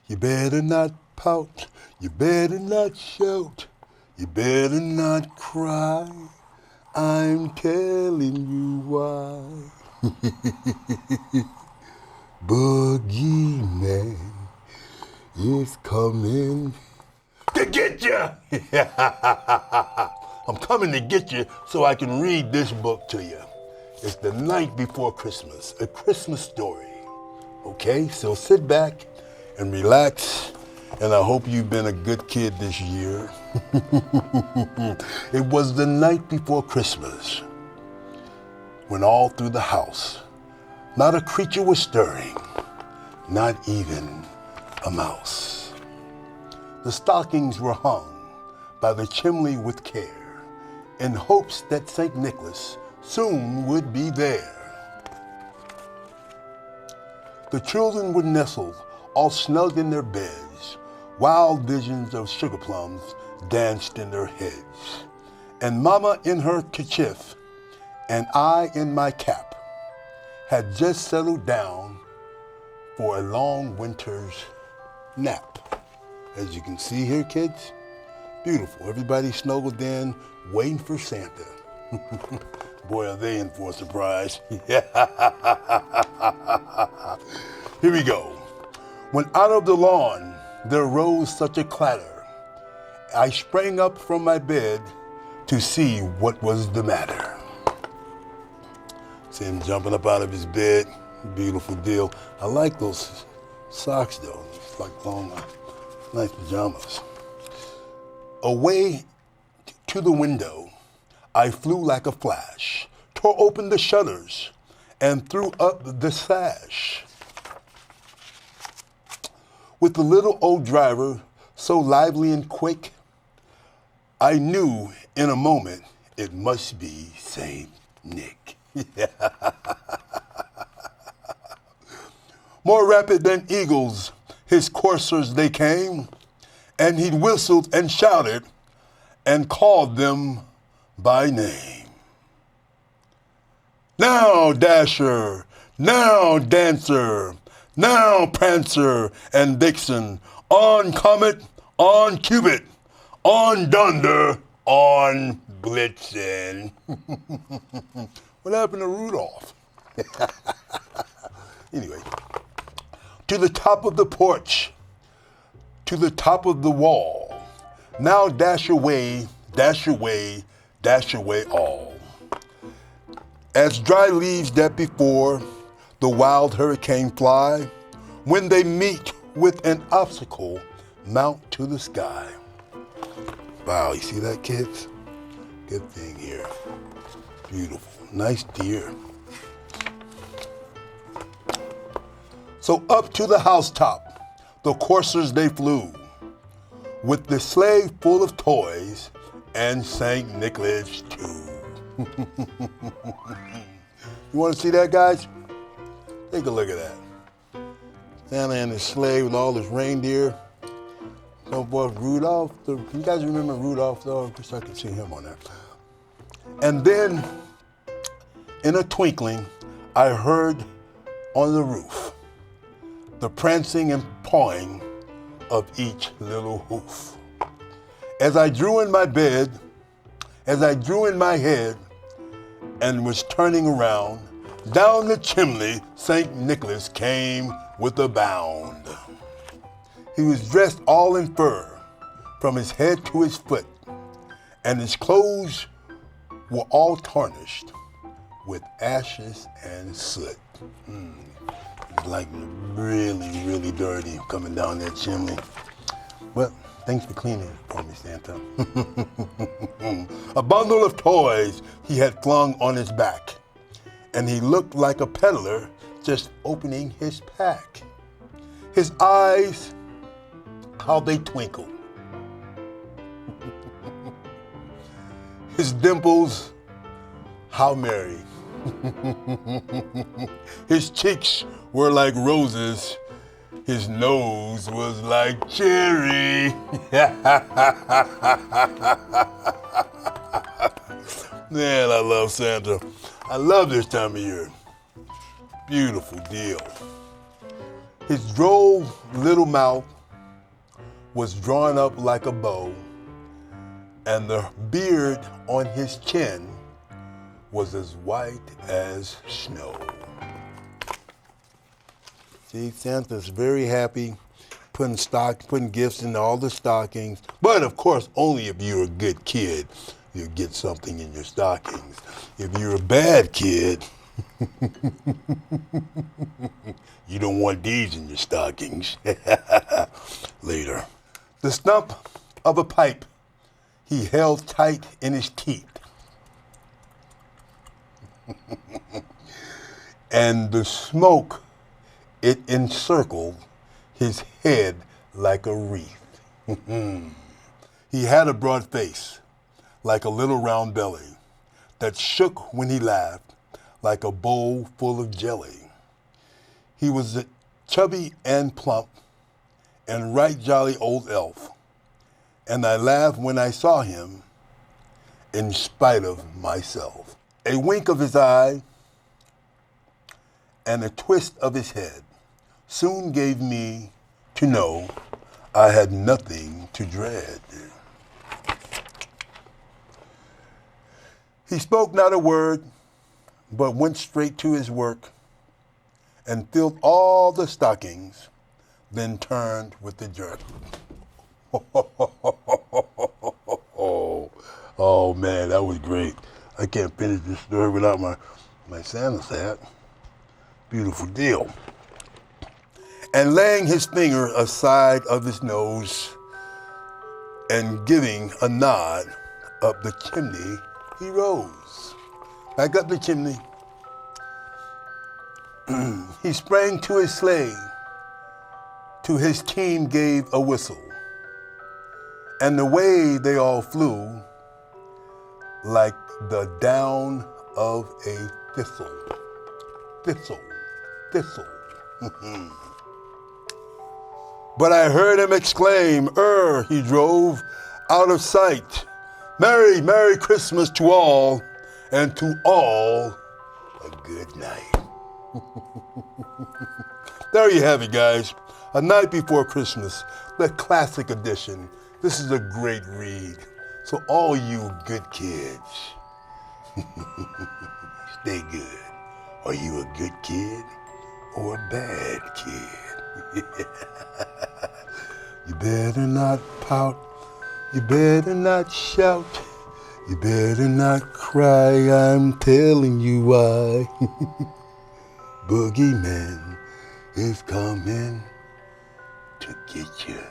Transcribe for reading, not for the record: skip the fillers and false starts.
You better not pout. You better not shout. You better not cry. I'm telling you why. Boogeyman is coming to get you. I'm coming to get you so I can read this book to you. It's The Night Before Christmas, a Christmas story. Okay, so sit back and relax, and I hope you've been a good kid this year. It was the night before Christmas when all through the house, not a creature was stirring, not even a mouse. The stockings were hung by the chimney with care, in hopes that St. Nicholas soon would be there. The children were nestled, all snug in their beds. Wild visions of sugar plums danced in their heads. And Mama in her kerchief, and I in my cap, had just settled down for a long winter's nap. As you can see here, kids, beautiful. Everybody snuggled in, waiting for Santa. Boy, are they in for a surprise. Here we go. When out of the lawn there rose such a clatter, I sprang up from my bed to see what was the matter. See him jumping up out of his bed. Beautiful deal. I like those socks though. It's like long, nice pajamas. Away to the window, I flew like a flash, tore open the shutters, and threw up the sash. With the little old driver so lively and quick, I knew in a moment it must be Saint Nick. More rapid than eagles, his coursers they came, and he whistled and shouted and called them by name. Now Dasher, now Dancer, now Prancer and Vixen, on Comet, on Cupid, on Dunder, on Blitzen. What happened to Rudolph? Anyway, to the top of the porch, to the top of the wall, now dash away, dash away, dash away all. As dry leaves that before the wild hurricane fly, when they meet with an obstacle, mount to the sky. Wow, you see that, kids? Good thing here. Beautiful, nice deer. So up to the housetop, the coursers they flew, with the sleigh full of toys and St. Nicholas too. You want to see that, guys? Take a look at that. Santa and his sleigh with all his reindeer. So forth, Rudolph. You guys remember Rudolph, though? Just so I can see him on there. And then, in a twinkling, I heard on the roof the prancing and pawing of each little hoof. As I drew in my bed, as I drew in my head, and was turning around, down the chimney St. Nicholas came with a bound. He was dressed all in fur, from his head to his foot, and his clothes were all tarnished with ashes and soot. It's like really, really dirty coming down that chimney. Well, thanks for cleaning it for me, Santa. A bundle of toys he had flung on his back, and he looked like a peddler just opening his pack. His eyes, how they twinkled. His dimples, how merry. His cheeks were like roses. His nose was like cherry. Man, I love Santa. I love this time of year. Beautiful deal. His droll little mouth was drawn up like a bow, and the beard on his chin was as white as snow. See, Santa's very happy, putting gifts in all the stockings. But of course, only if you're a good kid, you'll get something in your stockings. If you're a bad kid, you don't want these in your stockings. Later. The stump of a pipe he held tight in his teeth. And the smoke, it encircled his head like a wreath. He had a broad face, like a little round belly, that shook when he laughed, like a bowl full of jelly. He was a chubby and plump, and right jolly old elf, and I laughed when I saw him, in spite of myself. A wink of his eye and a twist of his head soon gave me to know I had nothing to dread. He spoke not a word, but went straight to his work and filled all the stockings, then turned with a jerk. Oh man, that was great. I can't finish this story without my Santa's hat. Beautiful deal. And laying his finger aside of his nose and giving a nod up the chimney, he rose. Back up the chimney. He sprang to his sleigh. To his team gave a whistle. And away they all flew like the down of a thistle. Thistle, thistle. But I heard him exclaim, he drove out of sight. Merry, Merry Christmas to all, and to all a good night. There you have it, guys. A Night Before Christmas, the classic edition. This is a great read. So all you good kids, stay good. Are you a good kid or a bad kid? You better not pout. You better not shout. You better not cry. I'm telling you why. Boogeyman is coming to get you.